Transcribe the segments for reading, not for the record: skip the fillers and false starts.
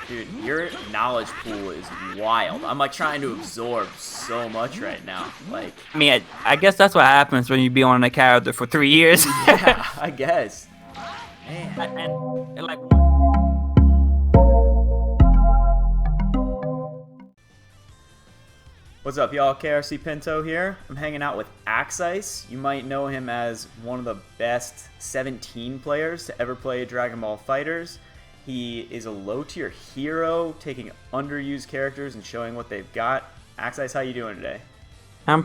Dude, your knowledge pool is wild. I'm like trying to absorb so much right now. Like, I mean, I guess that's what happens when you be on a character for 3 years. yeah, I guess. Man. And like. What's up, y'all? KRCPinto here. I'm hanging out with Axeice. You might know him as one of the best 17 players to ever play Dragon Ball FighterZ. He is a low-tier hero, taking underused characters and showing what they've got. Axeice, how you doing today? I'm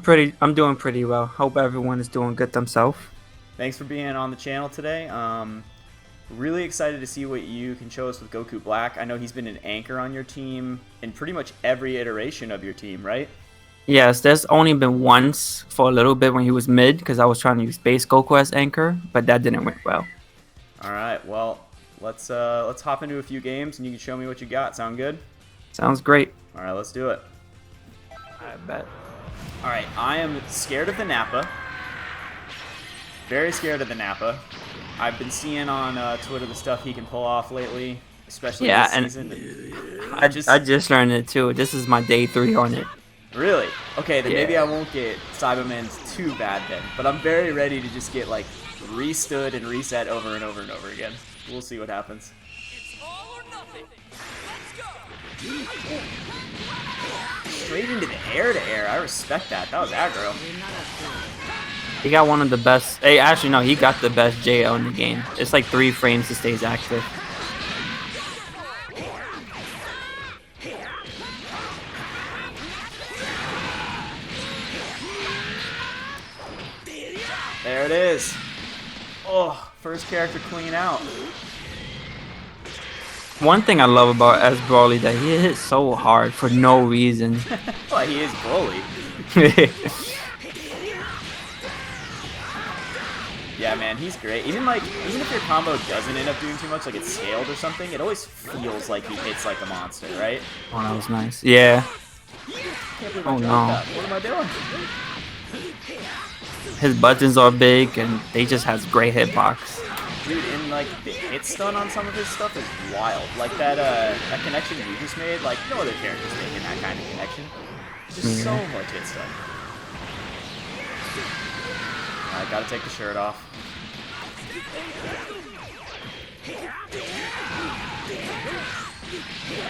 doing pretty well. Hope everyone is doing good themselves. Thanks for being on the channel today. Really excited to see what you can show us with Goku Black. I know he's been an anchor on your team in pretty much every iteration of your team, right? Yes, there's only been once for a little bit when he was mid because I was trying to use base Goku as anchor, but that didn't work well. All right, well, let's hop into a few games and you can show me what you got. Sound good? Sounds great. All right, let's do it. I bet. All right, I am scared of the Nappa. Very scared of the Nappa. I've been seeing on Twitter the stuff he can pull off lately, especially this season. I just learned it too. This is my day 3 on it. Really? Okay, then Yeah. maybe I won't get Cyberman's too bad then. But I'm very ready to just get like restood and reset over and over and over again. We'll see what happens. It's all or nothing. Let's go. Straight into the air. I respect that. That was aggro. He got one of the best. Hey, actually no, he got the best JL in the game. It's like 3 frames to stays active. There it is. Oh, first character clean out. One thing I love about S Broly that he hits so hard for no reason. Well, he is Broly. Yeah, man, he's great. Even if your combo doesn't end up doing too much, like it's scaled or something, it always feels like he hits like a monster, right? Oh, that was nice. Yeah. Can't believe I Oh, dropped no. that. What am I doing? His buttons are big and they just has great hitbox. Dude, and like the hit stun on some of his stuff is wild. Like that connection you just made, like no other character's making that kind of connection. Just so much hit stun. Alright, gotta take the shirt off.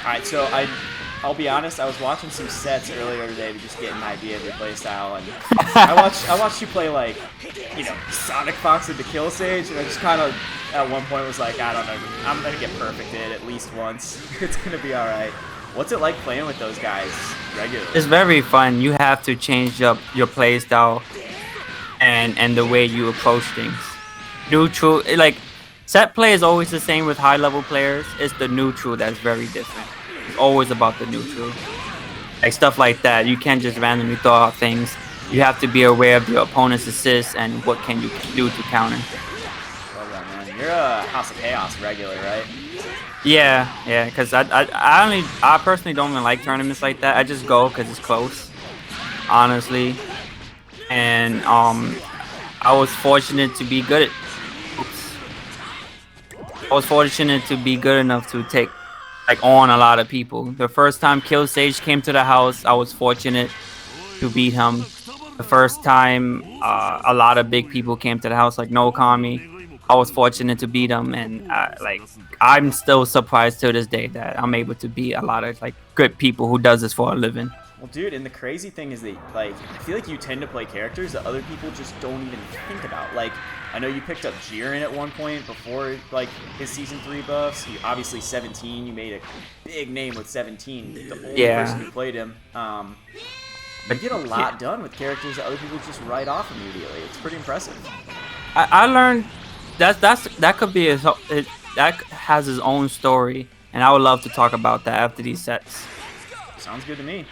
Alright, so I'll be honest, I was watching some sets earlier today to just get an idea of your playstyle, and I watched you play like, you know, Sonic Fox into Kill Sage, and I just kind of at one point was like, I don't know, I'm gonna get perfected at least once. It's gonna be alright. What's it like playing with those guys regularly? It's very fun. You have to change up your playstyle and the way you approach things. Neutral, like set play is always the same with high level players. It's the neutral that's very different. It's always about the neutral. Like stuff like that. You can't just randomly throw out things. You have to be aware of your opponent's assists and what can you do to counter. Love that, man. You're a House of Chaos regular, right? Yeah, because I personally don't even like tournaments like that. I just go because it's close, honestly. And I was fortunate to be good at. I was fortunate to be good enough to take on a lot of people. The first time Kill Sage came to the house, I was fortunate to beat him. The first time a lot of big people came to the house, like No Kami, I was fortunate to beat him, and I'm still surprised to this day that I'm able to beat a lot of like good people who does this for a living. Well, dude, and the crazy thing is that, like, I feel like you tend to play characters that other people just don't even think about. Like, I know you picked up Jiren at one point before, like, his Season 3 buffs. He, obviously, 17. You made a big name with 17. The only person who played him. But you get a lot done with characters that other people just write off immediately. It's pretty impressive. I learned that could be that has his own story, and I would love to talk about that after these sets. Sounds good to me.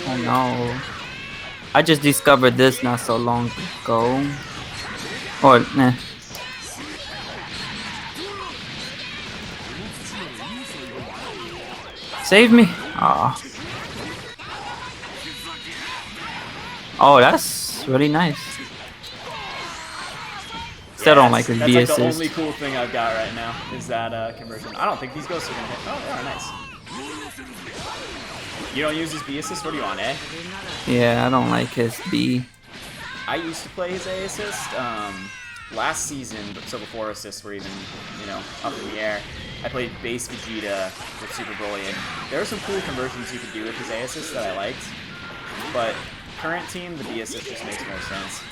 Oh no. I just discovered this not so long ago. Or, nah. Save me. Aw. Oh, that's really nice. Still don't like his B That's like assist. the only cool thing I've got right now is that conversion. I don't think these ghosts are gonna hit. Oh, they are nice. You don't use his B assist? What are you on, A? Yeah, I don't like his B. I used to play his A assist last season, so before assists were even, you know, up in the air. I played base Vegeta with Super Broly, and there are some cool conversions you could do with his A assist that I liked, but current team, the B assist just makes more sense.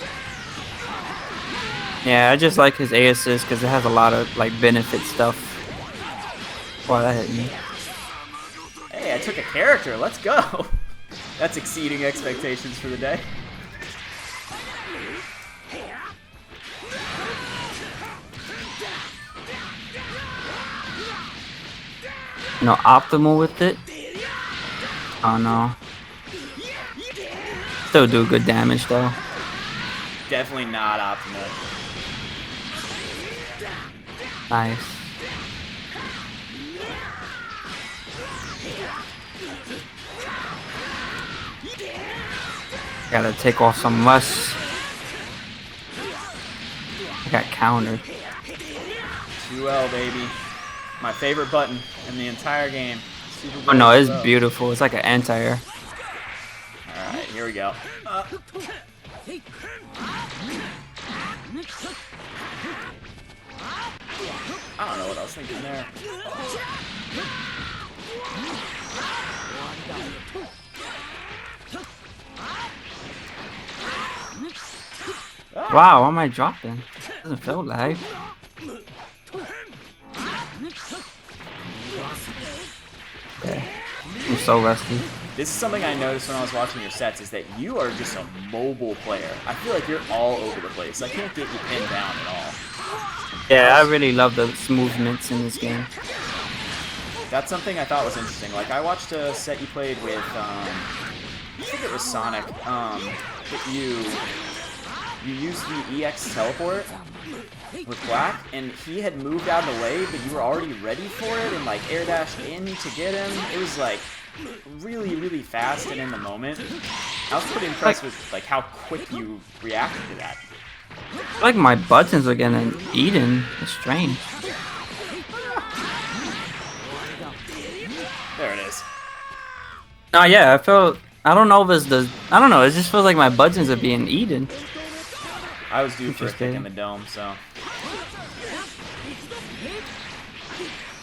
Yeah, I just like his A assist because it has a lot of like benefit stuff. Wow, that hit me. Hey, I took a character. Let's go. That's exceeding expectations for the day. No optimal with it. Oh no. Still do good damage though. Definitely not optimal. Nice. Gotta take off some rust. I got countered. 2L, baby. My favorite button in the entire game. Super Oh no, it's 2L. beautiful. It's like an anti-air. Alright, here we go. I don't know what I was thinking there. Wow, why am I dropping? Doesn't feel like. Okay. I'm so rusty. This is something I noticed when I was watching your sets, is that you are just a mobile player. I feel like you're all over the place. I can't get you pinned down at all. Yeah, I really love the movements in this game. That's something I thought was interesting. Like, I watched a set you played with, I think it was Sonic, that you used the EX teleport with Black, and he had moved out of the way, but you were already ready for it, and like air dashed in to get him. It was like really, really fast and in the moment. I was pretty impressed with like how quick you reacted to that. Like my buttons are getting eaten. It's strange. There it is. Oh yeah, I don't know if it's I don't know, it just feels like my buttons are being eaten. I was due for a kick Interesting. in the dome, so.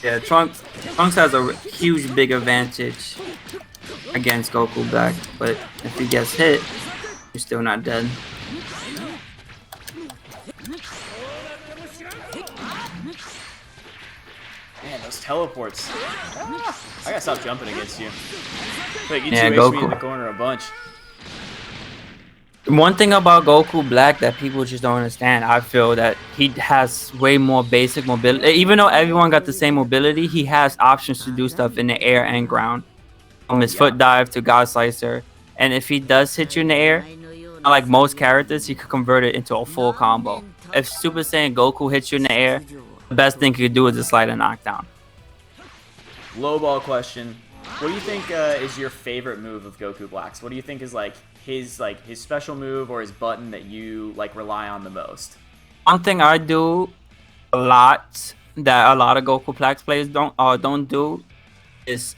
Yeah, Trunks has a huge big advantage against Goku Black, but if he gets hit, you're still not dead. Man, those teleports. I gotta stop jumping against you. Like, you Yeah, 2H me in Goku. the corner a bunch. One thing about Goku Black that people just don't understand, I feel that he has way more basic mobility. Even though everyone got the same mobility, he has options to do stuff in the air and ground. From his foot dive to God Slicer. And if he does hit you in the air, unlike most characters, he could convert it into a full combo. If Super Saiyan Goku hits you in the air, the best thing he could do is a slider knockdown. Low ball question. What do you think is your favorite move of Goku Black's? What do you think is like his special move or his button that you like rely on the most? One thing I do a lot that a lot of Goku Black players don't do is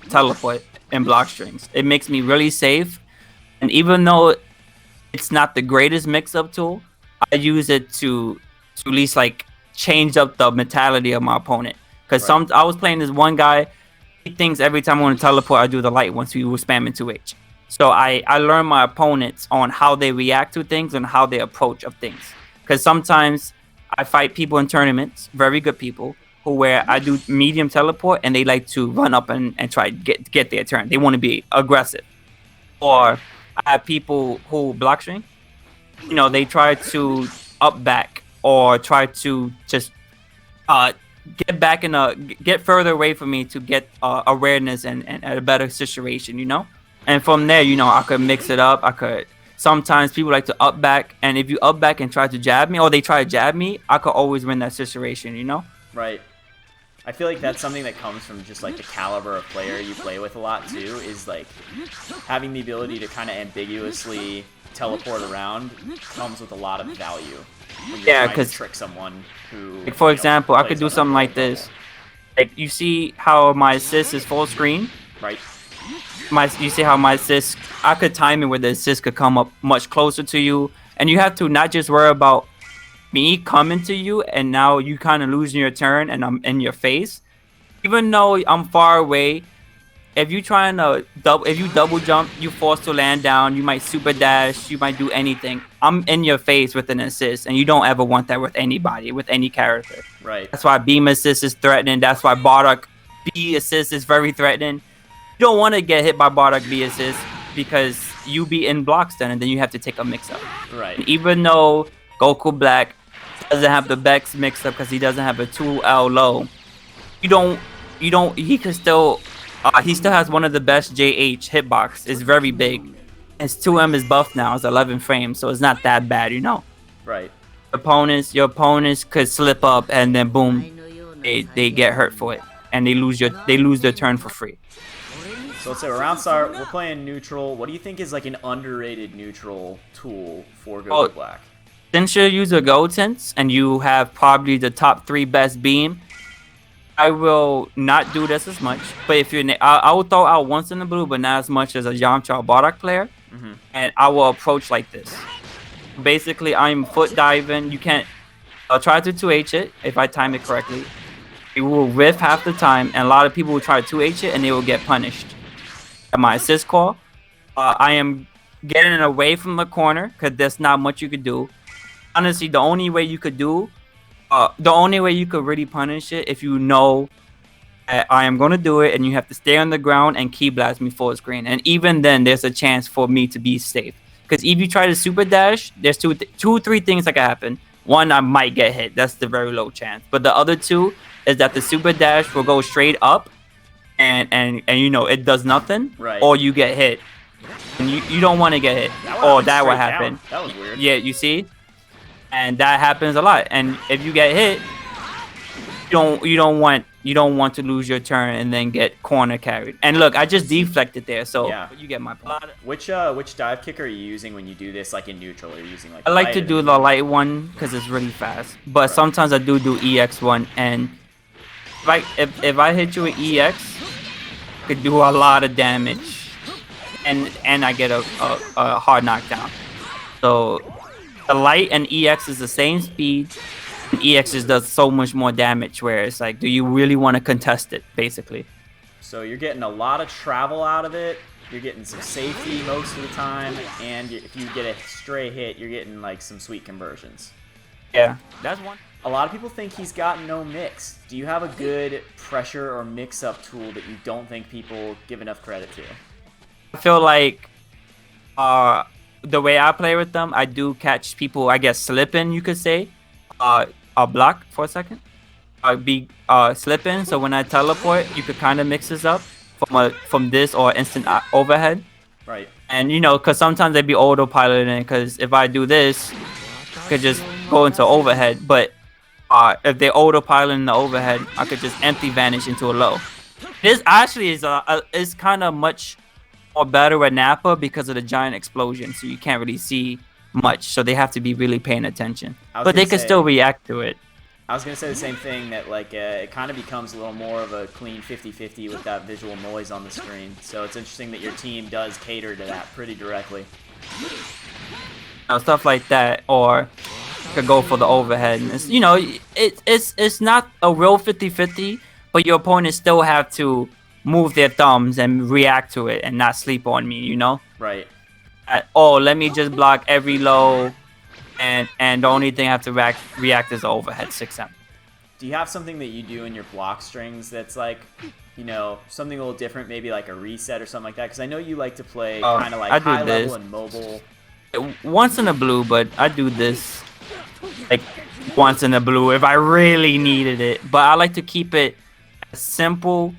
teleport and block strings. It makes me really safe, and even though it's not the greatest mix-up tool, I use it to at least like change up the mentality of my opponent. Because I was playing this one guy, he thinks every time I want to teleport, I do the light once we were spamming 2H. So I learn my opponents on how they react to things and how they approach of things. Because sometimes I fight people in tournaments, very good people, where I do medium teleport and they like to run up and try to get their turn. They want to be aggressive. Or I have people who block string, you know, they try to up back or try to just get back get further away from me to get awareness and a better situation, you know. And from there, you know, I could mix it up. Sometimes people like to up back, and if you up back and try to jab me, or they try to jab me, I could always win that situation, you know. Right. I feel like that's something that comes from just like the caliber of player you play with a lot too, is like having the ability to kind of ambiguously teleport around comes with a lot of value. When you're Yeah, trying to because trick someone who, like, for example, I plays could do on something like level. this. Like, you see how my assist is full screen? Right. You see how my assist, I could time it where the assist could come up much closer to you, and you have to not just worry about me coming to you and now you kind of losing your turn and I'm in your face. Even though I'm far away, if you double jump, you force to land down, you might super dash, you might do anything. I'm in your face with an assist, and you don't ever want that with anybody, with any character. Right. That's why beam assist is threatening. That's why Bardock B assist is very threatening. You don't want to get hit by Bardock B assist because you be in blocks then, and then you have to take a mix up. Right. And even though Goku Black doesn't have the best mix up because he doesn't have a 2L low, he still has one of the best JH hitbox. It's very big. His 2M is buffed now. It's 11 frames, so it's not that bad, Right. Your opponents could slip up and then boom, they get hurt for it, and they lose their turn for free. So let's say around start, we're playing neutral. What do you think is like an underrated neutral tool for Goku Black? Since you use a gold sense and you have probably the top 3 best beam, I will not do this as much. But if I will throw out once in the blue, but not as much as a Yamcha or Bardock player. And I will approach like this. Basically, I'm foot diving. I'll try to 2H it if I time it correctly. It will whiff half the time, and a lot of people will try to 2H it and they will get punished. At my assist call, I am getting away from the corner because there's not much you could do. Honestly, the only way you could really punish it if you know that I am going to do it and you have to stay on the ground and key blast me full screen. And even then, there's a chance for me to be safe. Because if you try to super dash, there's three things that can happen. One, I might get hit. That's the very low chance. But the other two is that the super dash will go straight up and it does nothing. Right. Or you get hit. And you don't want to get hit. That would happen. Down. That was weird. Yeah, you see? And that happens a lot. And if you get hit, you don't want to lose your turn and then get corner carried. And look, I just deflected there, so Yeah. you get my point. Which dive kick are you using when you do this, like in neutral? Are you using like? I like to do the light one because it's really fast. But sometimes I do EX one, and if I hit you with EX, I could do a lot of damage, and I get a hard knockdown. So the light and EX is the same speed. And EX just does so much more damage. Where it's like, do you really want to contest it? Basically. So you're getting a lot of travel out of it. You're getting some safety most of the time, and if you get a stray hit, you're getting like some sweet conversions. Yeah, that's one. A lot of people think he's got no mix. Do you have a good pressure or mix-up tool that you don't think people give enough credit to? I feel like the way I play with them, I do catch people, I guess, slipping, you could say. I'll block for a second. I'll be slipping, so when I teleport, you could kind of mix this up from this or instant overhead. Right. And because sometimes they be autopiloting, because if I do this, I could just go into overhead. But if they autopiloting the overhead, I could just empty vanish into a low. This actually is kind of much more better with Nappa because of the giant explosion, so you can't really see much, so they have to be really paying attention. But they can still react to it. I was going to say the same thing, that like it kind of becomes a little more of a clean 50-50 with that visual noise on the screen. So it's interesting that your team does cater to that pretty directly. Stuff like that, or could go for the overhead. And it's not a real 50-50, but your opponents still have to move their thumbs and react to it and not sleep on me, Right. Let me just block every low, and the only thing I have to react is the overhead 6M. Do you have something that you do in your block strings that's like, something a little different, maybe like a reset or something like that? Because I know you like to play kind of like high level and mobile. Once in a blue, but I do this like once in a blue if I really needed it. But I like to keep it as simple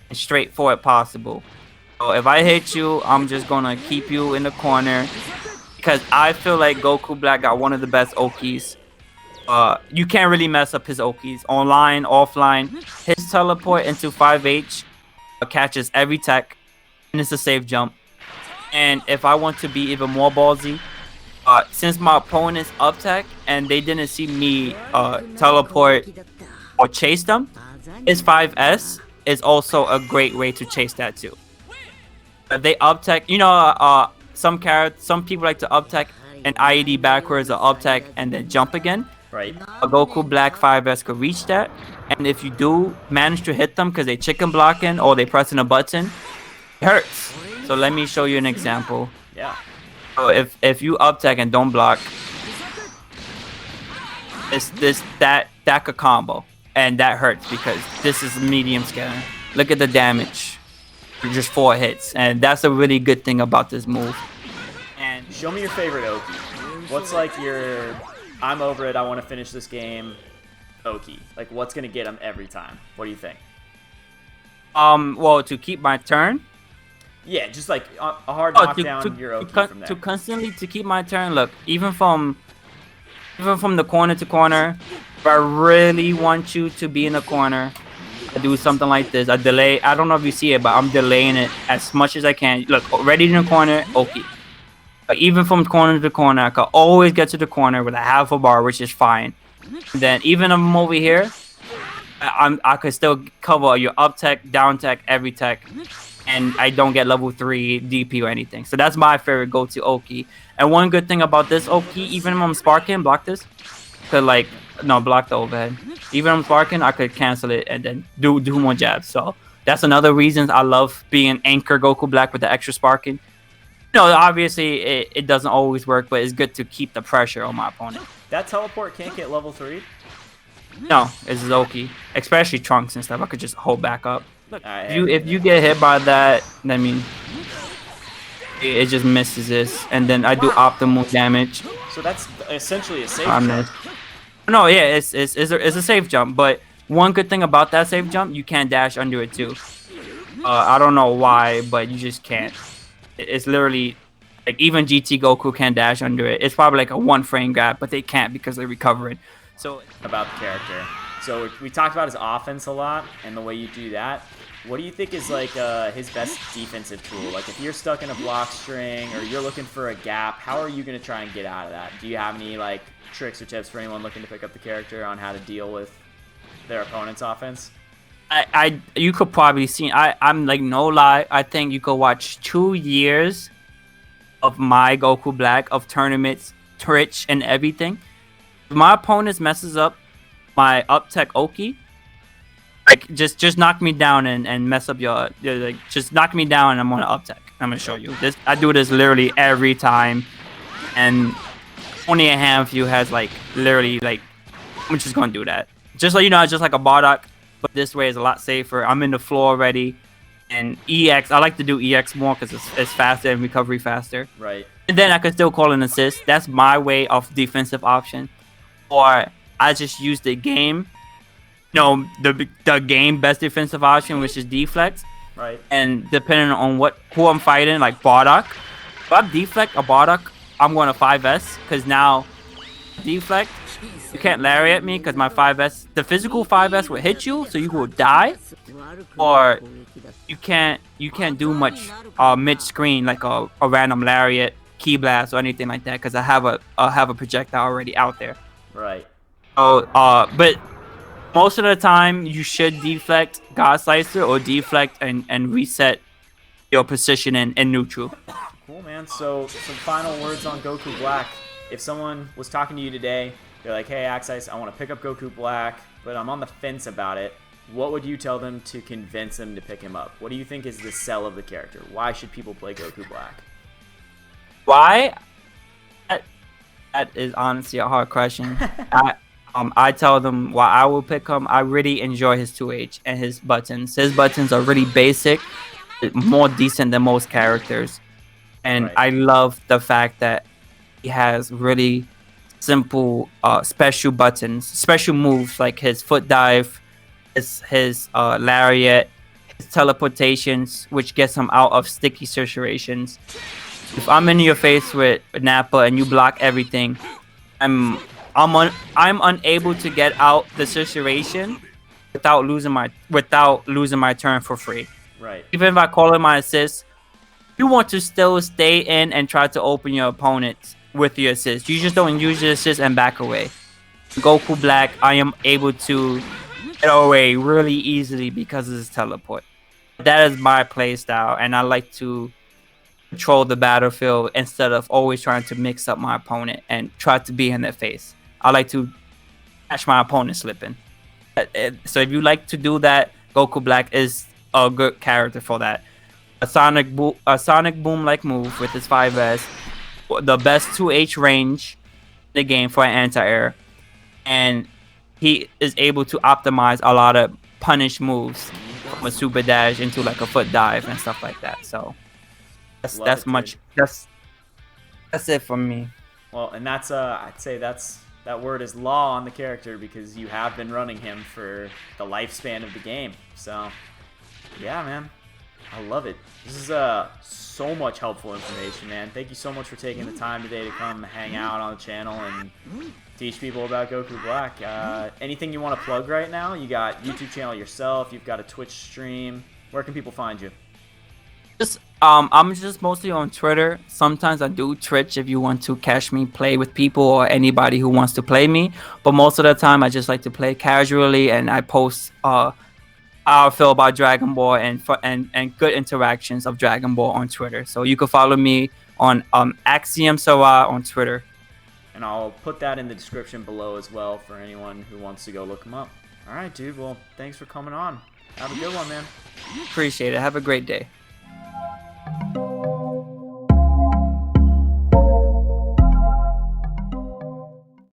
and straightforward possible. So if I hit you, I'm just gonna keep you in the corner because I feel like Goku Black got one of the best Okis. You can't really mess up his Okis. Online, offline. His teleport into 5H catches every tech, and it's a safe jump. And if I want to be even more ballsy, since my opponent's up tech and they didn't see me teleport or chase them, his 5S is also a great way to chase that too. If they up tech, some people like to up tech and IED backwards or up tech and then jump again. Right. A Goku Black 5S could reach that, and if you do manage to hit them because they chicken blocking or they pressing a button, it hurts. So let me show you an example. Yeah. So if you up tech and don't block, that could combo, and that hurts because this is medium scaling. Look at the damage, just 4 hits, and that's a really good thing about this move. And Show me your favorite Oki. What's like your I'm over it, I want to finish this game Oki? Like what's gonna get him every time? What do you think? well, to keep my turn. Yeah, just like a hard knockdown, you're Oki from there. To constantly to keep my turn. Look, even from the corner to corner, if I really want you to be in the corner, I do something like this. I delay. I don't know if you see it, but I'm delaying it as much as I can. Look, ready in the corner, Oki. But even from corner to corner, I can always get to the corner with a half a bar, which is fine. And then even if I'm over here, I could still cover your up tech, down tech, every tech, and I don't get level 3 DP or anything. So that's my favorite go-to Oki. And one good thing about this Oki, even if I'm sparking, block this, could block the overhead. Even if I'm sparking, I could cancel it and then do more jabs. So that's another reason I love being anchor Goku Black with the extra sparking. Obviously it doesn't always work, but it's good to keep the pressure on my opponent. That teleport can't get level 3? No, it's Oki, especially Trunks and stuff. I could just hold back up. Look, Alright, if you get hit by that, I mean, it just misses this, and then I do optimal damage. So that's essentially a safe I jump. miss. No, yeah, it's a safe jump, but one good thing about that safe jump, you can dash under it too. I don't know why, but you just can't. It's literally like even GT Goku can dash under it. It's probably like a 1 frame gap, but they can't because they're recovering. So About the character. So we talked about his offense a lot and the way you do that. What do you think is like his best defensive tool? Like if you're stuck in a block string or you're looking for a gap, how are you going to try and get out of that? Do you have any like tricks or tips for anyone looking to pick up the character on how to deal with their opponent's offense? you could probably see. I'm like no lie. I think you could watch 2 years of my Goku Black of tournaments, Twitch, and everything. If my opponent messes up my up tech Oki, like just knock me down and mess up your like just knock me down and I'm gonna up tech. I'm gonna show you this. I do this literally every time, and only a handful has like literally like I'm just gonna do that. Just so you know, it's just like a Bardock, but this way is a lot safer. I'm in the floor already, and EX. I like to do EX more because it's faster and recovery faster. Right. And then I can still call an assist. That's my way of defensive option. Or I just use the game, the game best defensive option, which is deflect. Right. And depending on who I'm fighting, like Bardock, if I deflect a Bardock, I'm going to 5S because now deflect, you can't lariat me because my 5S, the physical 5S will hit you, so you will die. Or you can't do much mid screen like a random lariat, key blast, or anything like that because I have a projectile already out there. Right. Oh, but most of the time you should deflect God Slicer or deflect and reset your position in neutral. Cool, man. So some final words on Goku Black. If someone was talking to you today, they're like, hey, Axeice, I want to pick up Goku Black, but I'm on the fence about it. What would you tell them to convince them to pick him up? What do you think is the sell of the character? Why should people play Goku Black? Why? That is honestly a hard question. I tell them why I will pick him. I really enjoy his 2H and his buttons. His buttons are really basic, more decent than most characters. And Right. I love the fact that he has really simple special buttons, special moves like his foot dive, his lariat, his teleportations, which gets him out of sticky situations. If I'm in your face with Nappa and you block everything, I'm unable to get out the situation without losing my turn for free. Right. Even if I call in my assist, you want to still stay in and try to open your opponent's with your assist. You just don't use your assist and back away. Goku Black, I am able to get away really easily because of his teleport. That is my play style, and I like to control the battlefield instead of always trying to mix up my opponent and try to be in their face. I like to catch my opponent slipping. So if you like to do that, Goku Black is a good character for that. A sonic boom like move with his 5S, the best 2H range in the game for an anti-air, and he is able to optimize a lot of punish moves from a super dash into like a foot dive and stuff like that. So that's it for me. Well, and that's I'd say that word is law on the character because you have been running him for the lifespan of the game. So yeah, man, I love it. This is so much helpful information, man. Thank you so much for taking the time today to come hang out on the channel and teach people about Goku Black. Anything you want to plug right now? You got YouTube channel yourself. You've got a Twitch stream. Where can people find you? I'm just mostly on Twitter. Sometimes I do Twitch if you want to catch me play with people or anybody who wants to play me. But most of the time I just like to play casually, and I post how I feel about Dragon Ball and good interactions of Dragon Ball on Twitter. So you can follow me on Axeice on Twitter. And I'll put that in the description below as well for anyone who wants to go look him up. All right, dude. Well, thanks for coming on. Have a good one, man. Appreciate it. Have a great day.